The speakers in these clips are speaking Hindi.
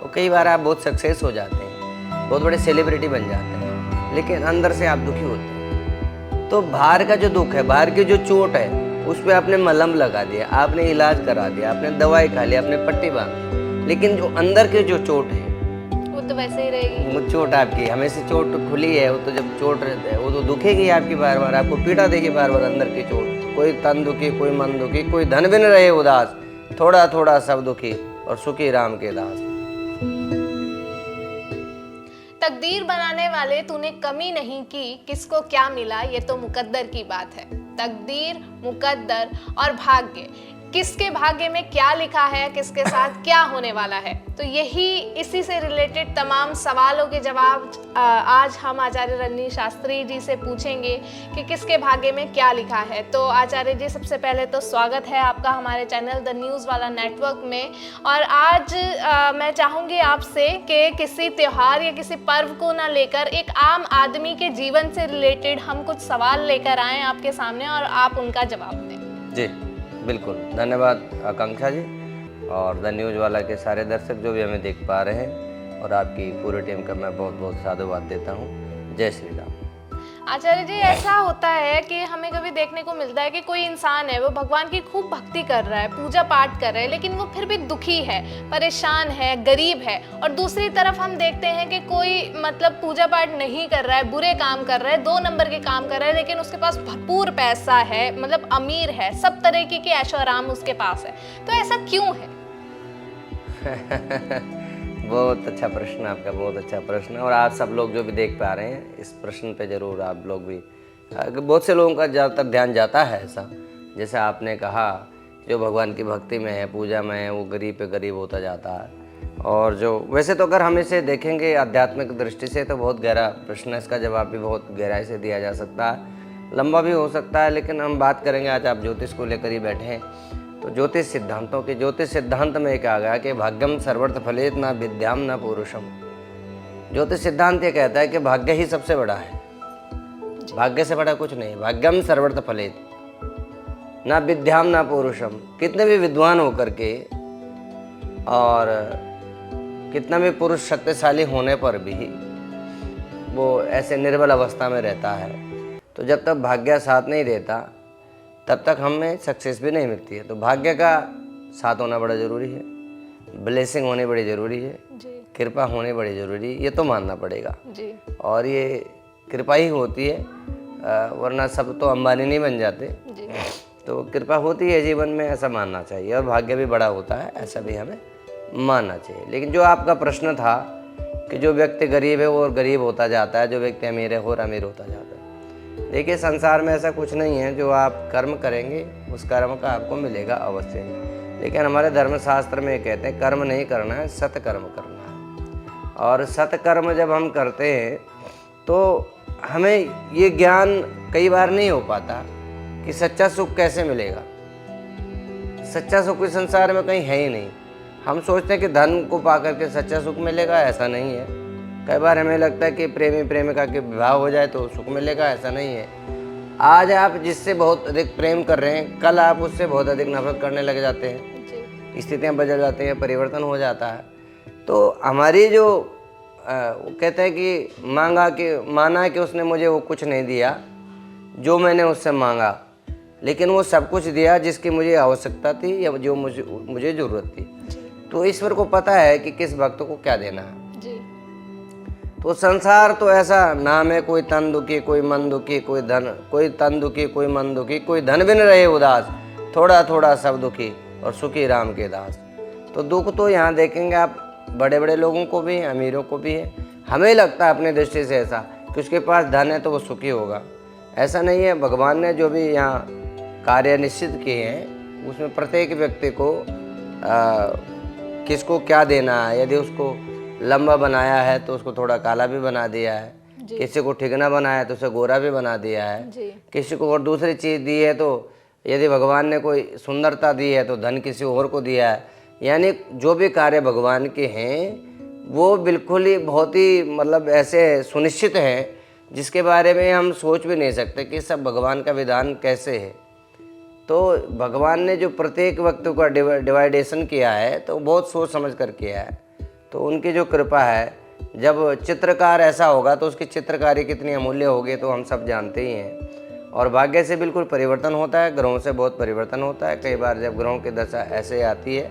तो कई बार आप बहुत सक्सेस हो जाते हैं, बहुत बड़े सेलिब्रिटी बन जाते हैं, लेकिन अंदर से आप दुखी होते हैं। तो बाहर का जो दुख है, बाहर की जो चोट है, उस पर आपने मलहम लगा दिया, आपने इलाज करा दिया, आपने दवाई खा ली, आपने पट्टी बांधी, लेकिन जो अंदर की जो चोट है वो तो वैसे ही रहेगी। वो चोट आपकी हमेशा चोट खुली है, वो तो जब चोट रहता है वो तो दुखेगी आपकी, बार बार आपको पीड़ा देगी, बार बार अंदर की चोट। कोई तन दुखी, कोई मन दुखी, कोई धन बिन रहे उदास, थोड़ा थोड़ा सब दुखी और सुखी राम के दास। तकदीर बनाने वाले तूने कमी नहीं की, किसको क्या मिला ये तो मुकद्दर की बात है। तकदीर, मुकद्दर और भाग्य, किसके भाग्य में क्या लिखा है, किसके साथ क्या होने वाला है, तो यही इसी से रिलेटेड तमाम सवालों के जवाब आज हम आचार्य रन्नी शास्त्री जी से पूछेंगे कि किसके भाग्य में क्या लिखा है। तो आचार्य जी, सबसे पहले तो स्वागत है आपका हमारे चैनल द न्यूज़ वाला नेटवर्क में। और आज मैं चाहूँगी आपसे कि किसी त्यौहार या किसी पर्व को ना लेकर एक आम आदमी के जीवन से रिलेटेड हम कुछ सवाल लेकर आएँ आपके सामने और आप उनका जवाब दें। जी बिल्कुल, धन्यवाद आकांक्षा जी और द न्यूज़ वाला के सारे दर्शक जो भी हमें देख पा रहे हैं, और आपकी पूरी टीम का मैं बहुत बहुत साधुवाद देता हूँ। जय श्री राम। आचार्य जी, ऐसा होता है कि हमें कभी देखने को मिलता है कि कोई इंसान है, वो भगवान की खूब भक्ति कर रहा है, पूजा पाठ कर रहा है, लेकिन वो फिर भी दुखी है, परेशान है, गरीब है। और दूसरी तरफ हम देखते हैं कि कोई मतलब पूजा पाठ नहीं कर रहा है, बुरे काम कर रहा है, 2 नंबर के काम कर रहा है, लेकिन उसके पास भरपूर पैसा है, मतलब अमीर है, सब तरीके की ऐशो आराम उसके पास है। तो ऐसा क्यों है? बहुत अच्छा प्रश्न आपका, बहुत अच्छा प्रश्न। और आप सब लोग जो भी देख पा रहे हैं, इस प्रश्न पे ज़रूर आप लोग भी, बहुत से लोगों का ज़्यादातर ध्यान जाता है ऐसा, जैसे आपने कहा, जो भगवान की भक्ति में है, पूजा में है, वो गरीब पे गरीब होता जाता है। और जो वैसे तो अगर हम इसे देखेंगे आध्यात्मिक दृष्टि से तो बहुत गहरा प्रश्न है, इसका जवाब भी बहुत गहराई से दिया जा सकता है, लंबा भी हो सकता है, लेकिन हम बात करेंगे, आज आप ज्योतिष को लेकर ही बैठे हैं, तो ज्योतिष सिद्धांतों के ज्योतिष सिद्धांत में क्या गया कि भाग्यम सर्वर्थ फलेत ना विद्याम ना पुरुषम। ज्योतिष सिद्धांत ये कहता है कि भाग्य ही सबसे बड़ा है, भाग्य से बड़ा कुछ नहीं। भाग्यम सर्वर्थ फलेत ना विद्याम ना पुरुषम। कितने भी विद्वान होकर के और कितना भी पुरुष शक्तिशाली होने पर भी वो ऐसे निर्बल अवस्था में रहता है, तो जब तक भाग्य साथ नहीं देता तब तक हमें सक्सेस भी नहीं मिलती है। तो भाग्य का साथ होना बड़ा ज़रूरी है, ब्लेसिंग होनी बड़ी ज़रूरी है, कृपा होनी बड़ी ज़रूरी है, ये तो मानना पड़ेगा जी। और ये कृपा ही होती है, वरना सब तो अंबानी नहीं बन जाते जी। तो कृपा होती है जीवन में, ऐसा मानना चाहिए, और भाग्य भी बड़ा होता है, ऐसा भी हमें मानना चाहिए। लेकिन जो आपका प्रश्न था कि जो व्यक्ति गरीब है वो और गरीब होता जाता है, जो व्यक्ति अमीर है वो और अमीर होता जाता है, देखिए संसार में ऐसा कुछ नहीं है। जो आप कर्म करेंगे उस कर्म का आपको मिलेगा अवश्य ही, लेकिन हमारे धर्मशास्त्र में कहते हैं कर्म नहीं करना है, सत्कर्म करना है। और सत्कर्म जब हम करते हैं तो हमें ये ज्ञान कई बार नहीं हो पाता कि सच्चा सुख कैसे मिलेगा। सच्चा सुख इस संसार में कहीं है ही नहीं। हम सोचते हैं कि धन को पा करके सच्चा सुख मिलेगा, ऐसा नहीं है। कई बार हमें लगता है कि प्रेमी प्रेमिका के विवाह हो जाए तो सुख मिलेगा, ऐसा नहीं है। आज आप जिससे बहुत अधिक प्रेम कर रहे हैं, कल आप उससे बहुत अधिक नफरत करने लग जाते हैं, स्थितियां बदल जाती हैं, परिवर्तन हो जाता है। तो हमारी जो वो कहते हैं कि माना कि उसने मुझे वो कुछ नहीं दिया जो मैंने उससे मांगा, लेकिन वो सब कुछ दिया जिसकी मुझे आवश्यकता थी या जो मुझे ज़रूरत थी। तो ईश्वर को पता है कि किस भक्त को क्या देना है। तो संसार तो ऐसा नाम है, कोई तन दुखी, कोई मन दुखी, कोई तन दुखी, कोई मन दुखी, कोई धन बिन रहे उदास, थोड़ा थोड़ा सब दुखी और सुखी राम के दास। तो दुख तो यहाँ देखेंगे आप बड़े बड़े लोगों को भी, अमीरों को भी है। हमें लगता है अपने दृष्टि से ऐसा कि उसके पास धन है तो वो सुखी होगा, ऐसा नहीं है। भगवान ने जो भी यहाँ कार्य निश्चित किए हैं उसमें प्रत्येक व्यक्ति को किसको क्या देना है, यदि उसको लंबा बनाया है तो उसको थोड़ा काला भी बना दिया है, किसी को ठिकना बनाया है तो उसे गोरा भी बना दिया है, किसी को और दूसरी चीज़ दी है, तो यदि भगवान ने कोई सुंदरता दी है तो धन किसी और को दिया है। यानी जो भी कार्य भगवान के हैं वो बिल्कुल ही बहुत ही मतलब ऐसे सुनिश्चित हैं जिसके बारे में हम सोच भी नहीं सकते कि सब भगवान का विधान कैसे है। तो भगवान ने जो प्रत्येक वक्त का डिवाइडेशन किया है तो बहुत सोच समझ कर किया है। तो उनकी जो कृपा है, जब चित्रकार ऐसा होगा तो उसकी चित्रकारी कितनी अमूल्य होगी तो हम सब जानते ही हैं। और भाग्य से बिल्कुल परिवर्तन होता है, ग्रहों से बहुत परिवर्तन होता है। कई बार जब ग्रहों की दशा ऐसे आती है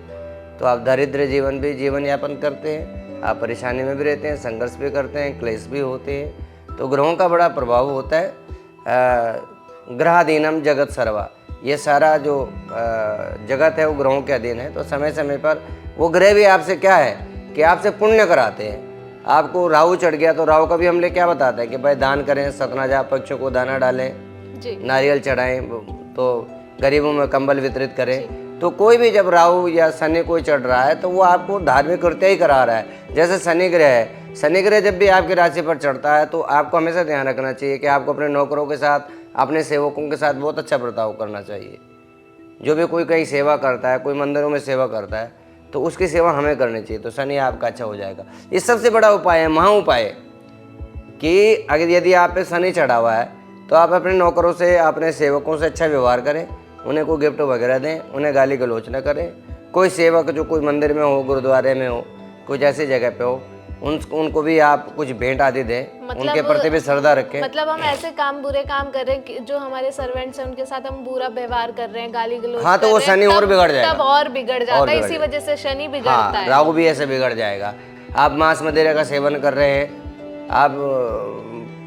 तो आप दरिद्र जीवन यापन करते हैं, आप परेशानी में भी रहते हैं, संघर्ष भी करते हैं, क्लेश भी होते हैं। तो ग्रहों का बड़ा प्रभाव होता है। ग्रहाधीनम जगत सर्वा, ये सारा जो जगत है वो ग्रहों के अधीन है। तो समय समय पर वो ग्रह भी आपसे क्या है कि आपसे पुण्य कराते हैं। आपको राहु चढ़ गया तो राहु का भी हमने क्या बताता है कि भाई दान करें, सतनाजा पक्षियों को दाना डालें, नारियल चढ़ाएं, तो गरीबों में कंबल वितरित करें। तो कोई भी जब राहु या शनि कोई चढ़ रहा है तो वो आपको धार्मिक कृत्य ही करा रहा है। जैसे शनि ग्रह है, शनि ग्रह जब भी आपकी राशि पर चढ़ता है तो आपको हमेशा ध्यान रखना चाहिए कि आपको अपने नौकरों के साथ, अपने सेवकों के साथ बहुत अच्छा बर्ताव करना चाहिए। जो भी कोई कहीं सेवा करता है, कोई मंदिरों में सेवा करता है तो उसकी सेवा हमें करनी चाहिए, तो शनि आपका अच्छा हो जाएगा। ये सबसे बड़ा उपाय है, महा उपाय है कि अगर यदि आप पे शनि चढ़ा हुआ है तो आप अपने नौकरों से, अपने सेवकों से अच्छा व्यवहार करें, उन्हें कोई गिफ्ट वगैरह दें, उन्हें गाली गलौच न करें। कोई सेवक जो कोई मंदिर में हो, गुरुद्वारे में हो, कुछ ऐसी जगह पे हो, उनको भी आप कुछ भेंट आदि दें, उनके प्रति भी श्रद्धा रखें। मतलब हम ऐसे काम, बुरे काम कर रहे हैं कि जो हमारे सर्वेंट्स हैं उनके साथ हम बुरा व्यवहार कर रहे हैं, गाली गलौज हाँ, तो वो शनि और बिगड़ जाएगा, तब और बिगड़ जाता है। इसी वजह से शनि बिगड़ता है। राहु भी ऐसे बिगड़ जाएगा। आप मांस मदिरा का सेवन कर रहे हैं, आप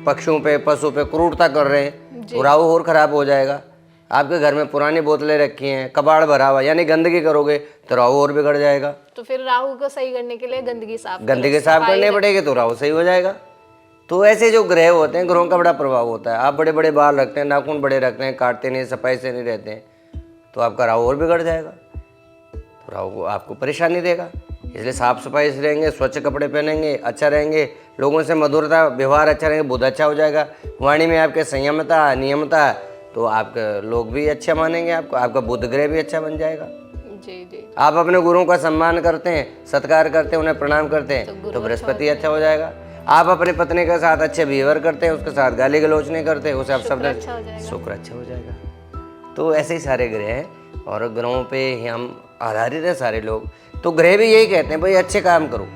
पशुओं पे क्रूरता कर रहे हैं तो राहु और खराब हो जाएगा। आपके घर में पुरानी बोतलें रखी हैं, कबाड़ भरा हुआ, यानी गंदगी करोगे तो राहु और बिगड़ जाएगा। तो फिर राहु को सही करने के लिए गंदगी साफ करने पड़ेगी तो राहु सही हो जाएगा। तो ऐसे जो ग्रह होते हैं, ग्रहों का बड़ा प्रभाव होता है। आप बड़े बड़े बाल रखते हैं, नाखून बड़े रखते हैं, काटते नहीं, सफाई से नहीं रहते हैं, तो आपका राहु और बिगड़ जाएगा। तो राहु आपको परेशानी देगा। इसलिए साफ सफाई से रहेंगे, स्वच्छ कपड़े पहनेंगे, अच्छा रहेंगे, लोगों से मधुरता व्यवहार अच्छा रहेंगे, बुद्ध अच्छा हो जाएगा। वाणी में आपके संयमता, नियमता, तो आपके लोग भी अच्छा मानेंगे आपको, आपका बुध ग्रह भी अच्छा बन जाएगा। जी। आप अपने गुरुओं का सम्मान करते हैं, सत्कार करते हैं, उन्हें प्रणाम करते हैं तो बृहस्पति अच्छा हो जाएगा। आप अपनी पत्नी के साथ अच्छे बिहेवियर करते हैं, उसके साथ गाली गलौच नहीं करते, उसे आप शब्द शुक्र अच्छा हो जाएगा। तो ऐसे ही सारे ग्रह हैं और ग्रहों पे ही हम आधारित हैं सारे लोग। तो ग्रह भी यही कहते हैं भाई अच्छे काम करो,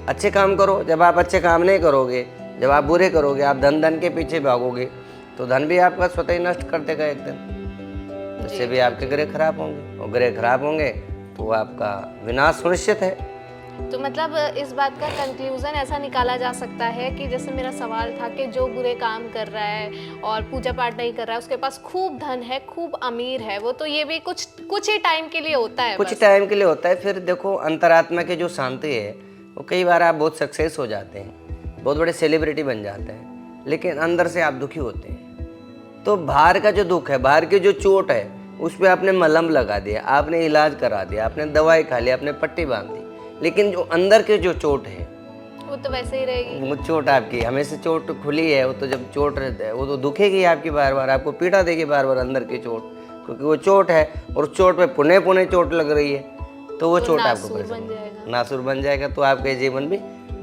अच्छे काम करो। जब आप अच्छे काम नहीं करोगे, जब आप बुरे करोगे, आप धन के पीछे भागोगे तो धन भी आपका स्वतः ही नष्ट कर देगा एक दिन। उससे भी आपके ग्रह खराब होंगे, और ग्रह खराब होंगे तो आपका विनाश सुनिश्चित है। तो मतलब इस बात का कंक्लूजन ऐसा निकाला जा सकता है कि जैसे मेरा सवाल था कि जो बुरे काम कर रहा है और पूजा पाठ नहीं कर रहा है, उसके पास खूब धन है, खूब अमीर है वो, तो ये भी कुछ ही टाइम के लिए होता है, कुछ टाइम के लिए होता है। फिर देखो अंतरात्मा की जो शांति है वो, कई बार आप बहुत सक्सेस हो जाते हैं, बहुत बड़े सेलिब्रिटी बन जाते हैं, लेकिन अंदर से आप दुखी होते हैं। तो बाहर का जो दुख है, बाहर की जो चोट है, उस पर आपने मलहम लगा दिया, आपने इलाज करा दिया, आपने दवाई खा ली, आपने पट्टी बांध दी, लेकिन जो अंदर की जो चोट है वो तो वैसे ही रहेगी। वो चोट आपकी हमेशा चोट खुली है, वो तो जब चोट रहता है वो तो दुखेगी आपकी, बार बार आपको पीड़ा देगी बार बार अंदर की चोट, क्योंकि वो चोट है और उस चोट पे पुनः पुनः चोट लग रही है, तो वो चोट आपको नासुर बन जाएगा। तो आपका जीवन भी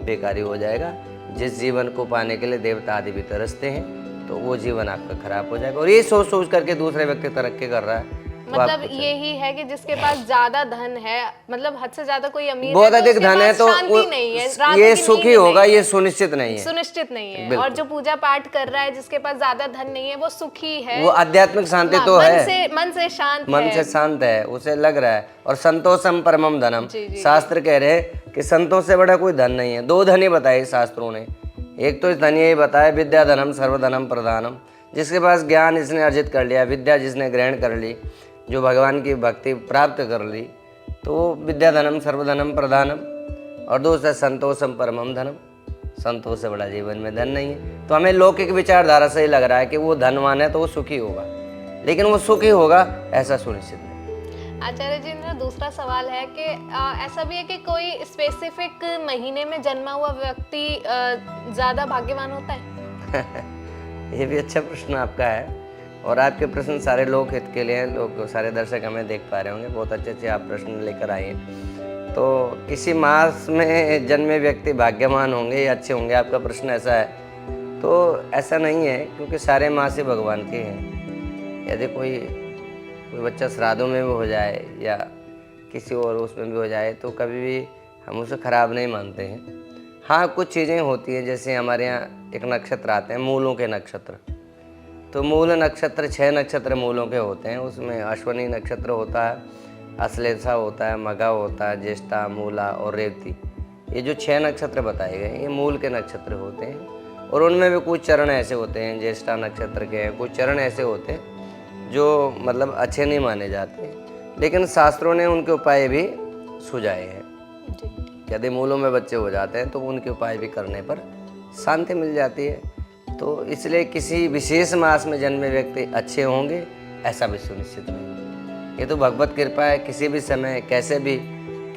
बेकारी हो जाएगा। जिस जीवन को पाने के लिए देवता आदि भी तरसते हैं, तो वो जीवन आपका खराब हो जाएगा। और ये सोच करके दूसरे व्यक्ति तरक्की कर रहा है, मतलब यही है कि जिसके पास ज्यादा धन है, मतलब हद से ज्यादा कोई अमीर बहुत अधिक धन है तो नहीं है, ये सुखी होगा, ये सुनिश्चित नहीं है। और जो पूजा पाठ कर रहा है जिसके पास ज्यादा धन नहीं है, वो सुखी है, वो आध्यात्मिक शांति तो है, मन से शांत है, उसे लग रहा है। और संतोषम परमम धनम, शास्त्र कह रहे हैं कि संतोष से बड़ा कोई धन नहीं है। दो धन ही बताए शास्त्रों ने, एक तो धन यही बताया विद्या धनम सर्वधनम प्रधानम, जिसके पास ज्ञान इसने अर्जित कर लिया, विद्या जिसने ग्रहण कर ली, जो भगवान की भक्ति प्राप्त कर ली, तो वो विद्या धनम सर्वधनम प्रधानम। और दूसरा संतोषम परमम धनम, संतोष से बड़ा जीवन में धन नहीं है। तो हमें लौकिक विचारधारा से ही लग रहा है कि वो धनवान है तो वो सुखी होगा, लेकिन वो सुखी होगा ऐसा सुनिश्चित नहीं। आचार्य जी, मेरा दूसरा सवाल है कि ऐसा भी है कि कोई स्पेसिफिक महीने में जन्मा हुआ व्यक्ति ज़्यादा भाग्यवान होता है? ये भी अच्छा प्रश्न आपका है, और आपके प्रश्न सारे लोक हित के लिए हैं। लोग सारे दर्शक हमें देख पा रहे होंगे, बहुत अच्छे आप प्रश्न लेकर आए हैं। तो किसी मास में जन्मे व्यक्ति भाग्यवान होंगे या अच्छे होंगे, आपका प्रश्न ऐसा है, तो ऐसा नहीं है, क्योंकि सारे मास ही भगवान के हैं। यदि कोई बच्चा श्राद्धों में भी हो जाए या किसी और उसमें भी हो जाए, तो कभी भी हम उसे ख़राब नहीं मानते हैं। हाँ, कुछ चीज़ें होती हैं, जैसे हमारे यहाँ एक नक्षत्र आते हैं मूलों के नक्षत्र। तो मूल नक्षत्र 6 नक्षत्र मूलों के होते हैं। उसमें अश्विनी नक्षत्र होता है, अश्लेषा होता है, मघा होता है, ज्येष्ठा, मूला और रेवती। ये जो 6 नक्षत्र बताए गए ये मूल के नक्षत्र होते हैं। और उनमें भी कुछ चरण ऐसे होते हैं, ज्येष्ठा नक्षत्र के हैं, कुछ चरण ऐसे होते हैं जो मतलब अच्छे नहीं माने जाते, लेकिन शास्त्रों ने उनके उपाय भी सुझाए हैं। यदि मूलों में बच्चे हो जाते हैं तो उनके उपाय भी करने पर शांति मिल जाती है। तो इसलिए किसी विशेष मास में जन्मे व्यक्ति अच्छे होंगे ऐसा भी सुनिश्चित नहीं। ये तो भगवत कृपा है, किसी भी समय कैसे भी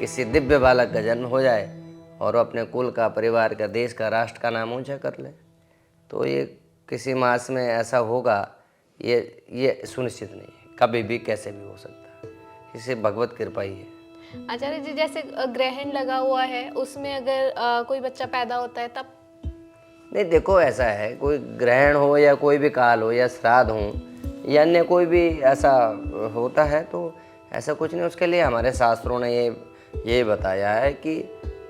किसी दिव्य बालक का जन्म हो जाए और वो अपने कुल का, परिवार का, देश का, राष्ट्र का नाम ऊंचा कर ले। तो ये किसी मास में ऐसा होगा ये सुनिश्चित नहीं है, कभी भी कैसे भी हो सकता है। इसे भगवत कृपा ही है। आचार्य जी, जैसे ग्रहण लगा हुआ है उसमें अगर कोई बच्चा पैदा होता है तब? नहीं, देखो ऐसा है, कोई ग्रहण हो या कोई भी काल हो या श्राद्ध हो या अन्य कोई भी ऐसा होता है तो ऐसा कुछ नहीं। उसके लिए हमारे शास्त्रों ने ये बताया है कि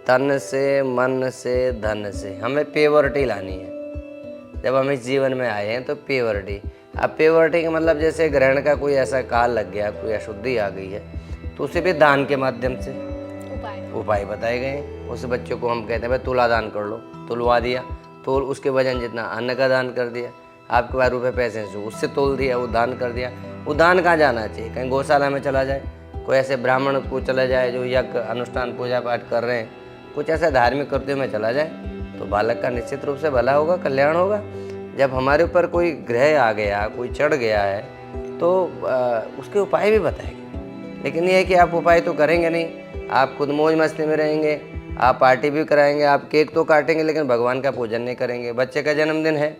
तन से, मन से, धन से हमें प्योरिटी लानी है। जब हम इस जीवन में आए हैं तो प्योरिटी। अब प्योरिटी का मतलब जैसे ग्रहण का कोई ऐसा काल लग गया, कोई अशुद्धि आ गई है, तो उसे भी दान के माध्यम से उपाय बताए गए हैं। उस बच्चे को हम कहते हैं भाई तुला दान कर लो, तुलवा दिया, तोल उसके वजन जितना अन्न का दान कर दिया। आपके पास रुपये पैसे हैं उससे तोल दिया, वो दान कर दिया। वो दान कहाँ जाना चाहिए? कहीं गौशाला में चला जाए, कोई ऐसे ब्राह्मण को चला जाए जो यज्ञ अनुष्ठान पूजा पाठ कर रहे हैं, कुछ ऐसा धार्मिक कृत्यों में चला जाए तो बालक का निश्चित रूप से भला होगा, कल्याण होगा। जब हमारे ऊपर कोई ग्रह आ गया, कोई चढ़ गया है तो उसके उपाय भी बताएंगे। लेकिन ये है कि आप उपाय तो करेंगे नहीं, आप खुद मौज मस्ती में रहेंगे, आप पार्टी भी कराएंगे, आप केक तो काटेंगे लेकिन भगवान का पूजन नहीं करेंगे। बच्चे का जन्मदिन है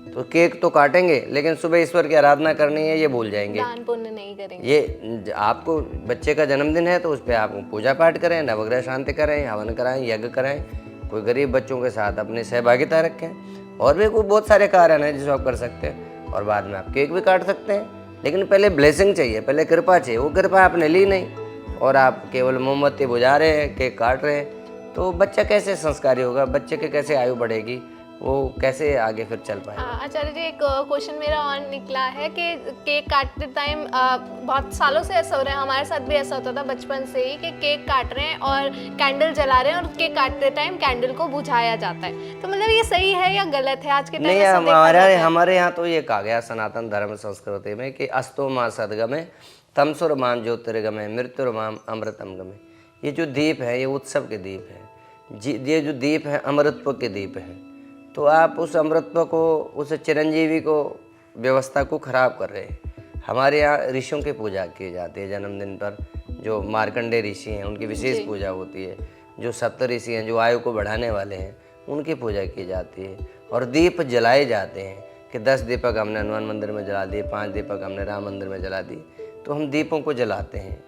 तो केक तो काटेंगे लेकिन सुबह ईश्वर की आराधना करनी है ये भूल जाएंगे, दान पुण्य नहीं करेंगे। ये आपको बच्चे का जन्मदिन है तो उस पर आप पूजा पाठ करें, नवग्रह शांति करें, हवन कराएं, यज्ञ कराएं, कोई गरीब बच्चों के साथ अपनी सहभागिता रखें। और भी कोई बहुत सारे कारण हैं जिसको आप कर सकते हैं। और बाद में आप केक भी काट सकते हैं, लेकिन पहले ब्लेसिंग चाहिए, पहले कृपा चाहिए। वो कृपा आपने ली नहीं और आप केवल मोमबत्ती बुझा रहे हैं, केक काट रहे हैं, तो बच्चा कैसे संस्कारी होगा? बच्चे के कैसे आयु बढ़ेगी? वो कैसे आगे फिर चल पाएगा? आचार्य जी, एक क्वेश्चन मेरा और निकला है कि केक काटते टाइम बहुत सालों से ऐसा हो रहा है, हमारे साथ भी ऐसा होता था बचपन से ही कि केक काट रहे हैं और कैंडल जला रहे हैं और केक काटते टाइम कैंडल को बुझाया जाता है। तो मतलब ये सही है या गलत है आज के टाइम नहीं, हमारे यहाँ तो ये कहा गया सनातन धर्म संस्कृति में कि अस्तो मां सदगमे तमसुरमाम ज्योतिर्गमे मृत्युर्माम अमृतम गमे। ये जो दीप है ये उत्सव के दीप है, ये जो दीप है अमृतत्व के दीप है। तो आप उस अमृतत्व को, उस चिरंजीवी को, व्यवस्था को खराब कर रहे हैं। हमारे यहाँ ऋषियों की पूजा की जाती है जन्मदिन पर। जो मार्कंडेय ऋषि हैं उनकी विशेष पूजा होती है। जो सप्त ऋषि हैं जो आयु को बढ़ाने वाले हैं उनकी पूजा की जाती है। और दीप जलाए जाते हैं कि 10 दीपक हमने हनुमान मंदिर में जला दिए, 5 दीपक हमने राम मंदिर में जला दिए। तो हम दीपों को जलाते हैं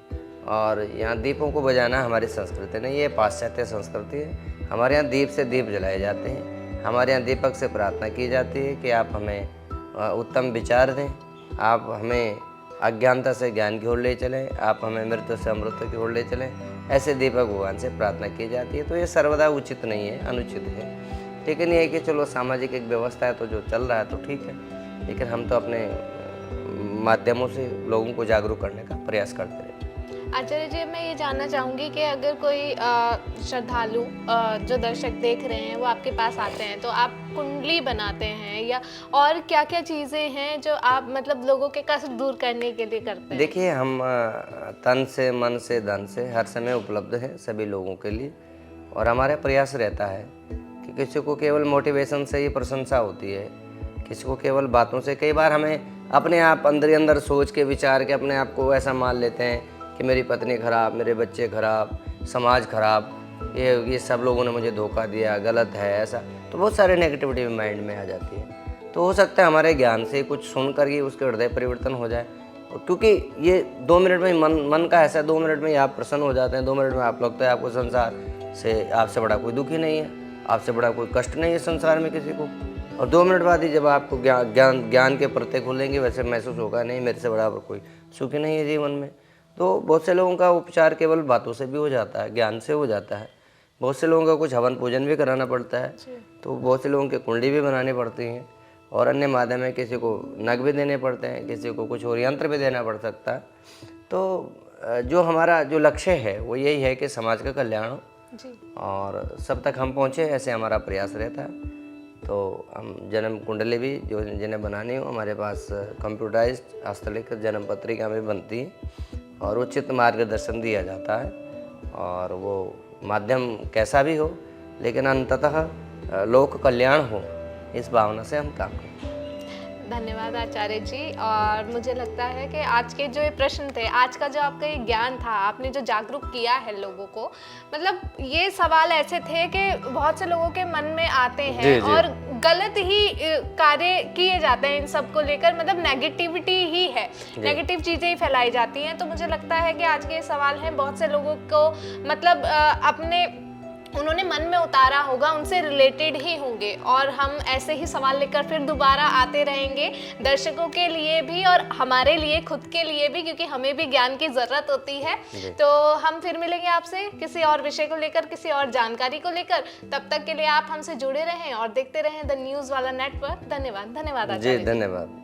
और यहाँ दीपों को बजाना हमारी संस्कृति नहीं, ये पाश्चात्य संस्कृति है। हमारे यहाँ दीप से दीप जलाए जाते हैं। हमारे यहाँ दीपक से प्रार्थना की जाती है कि आप हमें उत्तम विचार दें, आप हमें अज्ञानता से ज्ञान की ओर ले चलें, आप हमें मृत्यु से अमृत की ओर ले चलें। ऐसे दीपक भगवान से प्रार्थना की जाती है। तो ये सर्वदा उचित नहीं है, अनुचित है। लेकिन ये है कि चलो सामाजिक एक व्यवस्था है तो जो चल रहा है तो ठीक है, लेकिन हम तो अपने माध्यमों से लोगों को जागरूक करने का प्रयास करते रहे। आचार्य जी, मैं ये जानना चाहूँगी कि अगर कोई श्रद्धालु जो दर्शक देख रहे हैं वो आपके पास आते हैं तो आप कुंडली बनाते हैं या और क्या क्या चीज़ें हैं जो आप मतलब लोगों के कष्ट दूर करने के लिए करते हैं? देखिए, हम तन से, मन से, धन से हर समय उपलब्ध हैं सभी लोगों के लिए। और हमारा प्रयास रहता है कि किसी को केवल मोटिवेशन से ही प्रशंसा होती है, किसी को केवल बातों से। कई बार हमें अपने आप अंदर ही अंदर सोच के, विचार के अपने आप को ऐसा मान लेते हैं कि मेरी पत्नी खराब, मेरे बच्चे खराब, समाज खराब, ये सब लोगों ने मुझे धोखा दिया, गलत है ऐसा। तो बहुत सारे नेगेटिविटी माइंड में आ जाती है। तो हो सकता है हमारे ज्ञान से कुछ सुनकर ही उसके हृदय परिवर्तन हो जाए। क्योंकि ये 2 मिनट में मन का ऐसा 2 मिनट में ही आप प्रसन्न हो जाते हैं। 2 मिनट में आप लगता है आपको संसार से आपसे बड़ा कोई दुखी नहीं है, आपसे बड़ा कोई कष्ट नहीं है संसार में किसी को। और 2 मिनट बाद ही जब आपको ज्ञान के प्रत्ये खुलेंगे वैसे महसूस होगा नहीं मेरे से बड़ा कोई सुखी नहीं है जीवन में। तो बहुत से लोगों का उपचार केवल बातों से भी हो जाता है, ज्ञान से हो जाता है। बहुत से लोगों का कुछ हवन पूजन भी कराना पड़ता है, तो बहुत से लोगों की कुंडली भी बनानी पड़ती हैं और अन्य माध्यम है, किसी को नग भी देने पड़ते हैं, किसी को कुछ और यंत्र भी देना पड़ सकता है। तो जो हमारा जो लक्ष्य है वो यही है कि समाज का कल्याण हो जी। और सब तक हम पहुँचे, ऐसे हमारा प्रयास रहता है। तो हम जन्म कुंडली भी जो जिन्हें बनानी हो, हमारे पास कंप्यूटराइज्ड हस्तलिखित जन्म पत्रिका भी बनती है और उचित मार्गदर्शन दिया जाता है। और वो माध्यम कैसा भी हो, लेकिन अंततः लोक कल्याण हो, इस भावना से हम काम करते हैं। धन्यवाद आचार्य जी। और मुझे लगता है कि आज के जो ये प्रश्न थे, आज का जो आपका ये ज्ञान था, आपने जो जागरूक किया है लोगों को, मतलब ये सवाल ऐसे थे कि बहुत से लोगों के मन में आते हैं जी, जी। और गलत ही कार्य किए जाते हैं इन सब को लेकर, मतलब नेगेटिविटी ही है, नेगेटिव चीज़ें ही फैलाई जाती हैं। तो मुझे लगता है कि आज के ये सवाल हैं बहुत से लोगों को, मतलब अपने उन्होंने मन में उतारा होगा, उनसे रिलेटेड ही होंगे और हम ऐसे ही सवाल लेकर फिर दोबारा आते रहेंगे, दर्शकों के लिए भी और हमारे लिए, खुद के लिए भी, क्योंकि हमें भी ज्ञान की ज़रूरत होती है। तो हम फिर मिलेंगे आपसे किसी और विषय को लेकर, किसी और जानकारी को लेकर। तब तक के लिए आप हमसे जुड़े रहें और देखते रहें द न्यूज़ वाला नेटवर्क। धन्यवाद। धन्यवाद आचार्य जी, जी। धन्यवाद।